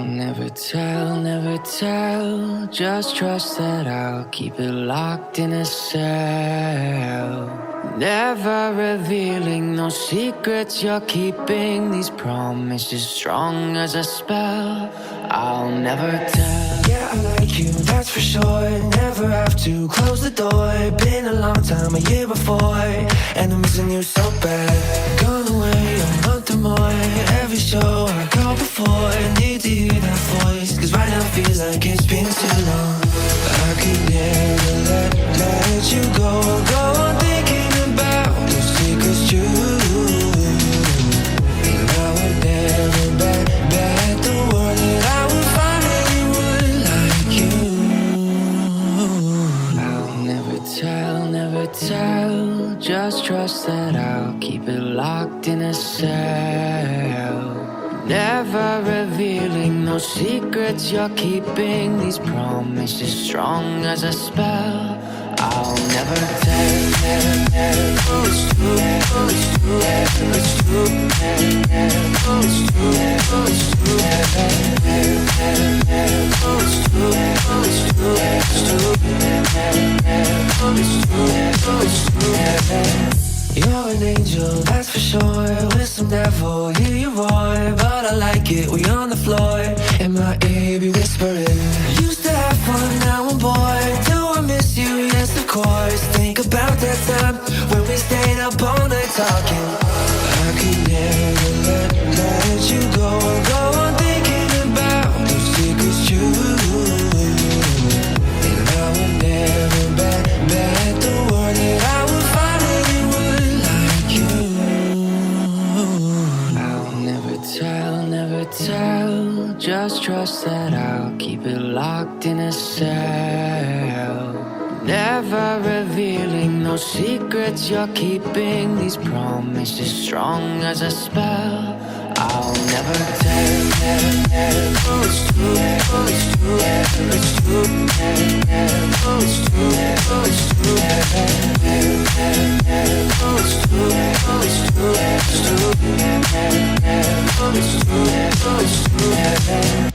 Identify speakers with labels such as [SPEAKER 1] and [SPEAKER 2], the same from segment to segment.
[SPEAKER 1] I'll never tell, just trust that I'll keep it locked in a cell. Never revealing no secrets you're keeping, these promises strong as a spell. I'll never tell.
[SPEAKER 2] Yeah, I like you, that's for sure. Never have to close the door. Been a long time, a year before, and I'm missing you so bad. Gone away a month or more. Every show I go before, need to hear that voice, cause right now feels like it's been too long. I could never let you go on thinking about those secrets true. And I would never bet the world that I would find anyone like you.
[SPEAKER 1] I'll never tell, just trust that I'll keep it locked in a cell. Never revealing no secrets you're keeping, these promises strong as a spell. I'll never tell. Oh, it's true. Oh, it's true. It's true. Oh, it's true. Oh, it's true. Oh, it's true. Oh, it's true. It's true. Oh, it's true. Oh, it's true.
[SPEAKER 2] You're an angel, that's for sure. With some devil, hear you roar. But I like it, we on the floor. In my ear, be whispering. Used to have fun, now I'm bored. Do I miss you? Yes, of course. Think about that time when we stayed up all night talking. I could never let you go on thinking about those secrets true. And I would never bet the world that I would find anyone like you.
[SPEAKER 1] I'll never tell, just trust that I'll keep it locked in a cell. Never revealing no secrets you're keeping, these promises strong as a spell. I'll never tell. Oh, it's true. Oh, it's true. It's true. Oh, it's true. Oh, it's true. Oh, it's true. Oh, it's true. It's true. Oh, it's true. Oh, it's true.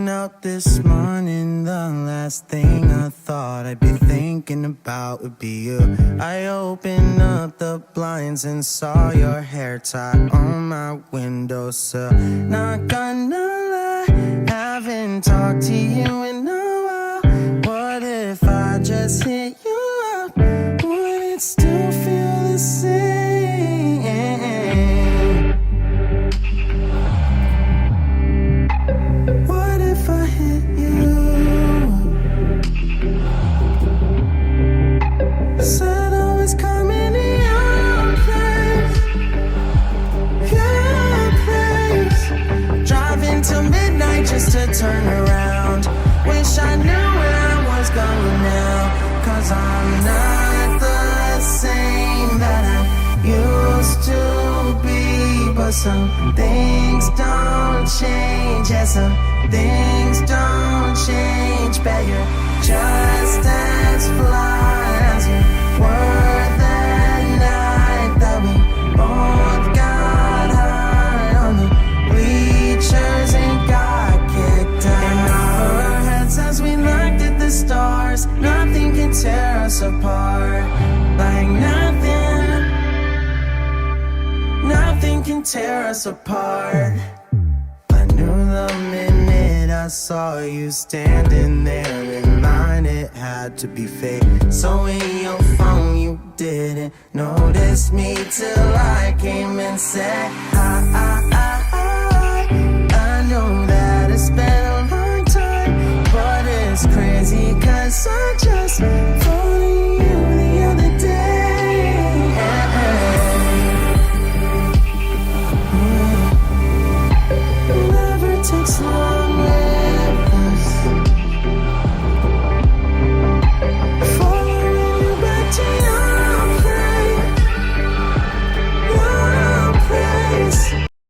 [SPEAKER 3] Out this morning, the last thing I thought I'd be thinking about would be you. I opened up the blinds and saw your hair tie on my windowsill. Not gonna lie, haven't talked to you in a while. What if I just hit you up? Would it still feel the same? What if I hit you? Said I was coming to your place. Driving till midnight just to turn around. Wish I knew where I was going now. Cause I'm not the same that I used to be. But some things don't change. Yeah, some things don't change. Bet you're just as fly as you were that night that we both got high on the bleachers and got kicked out. In our heads as we looked at the stars, nothing can tear us apart. Like nothing can tear us apart. I knew the minute I saw you standing there in line, it had to be fake. So in your phone you didn't notice me till I came and said hi.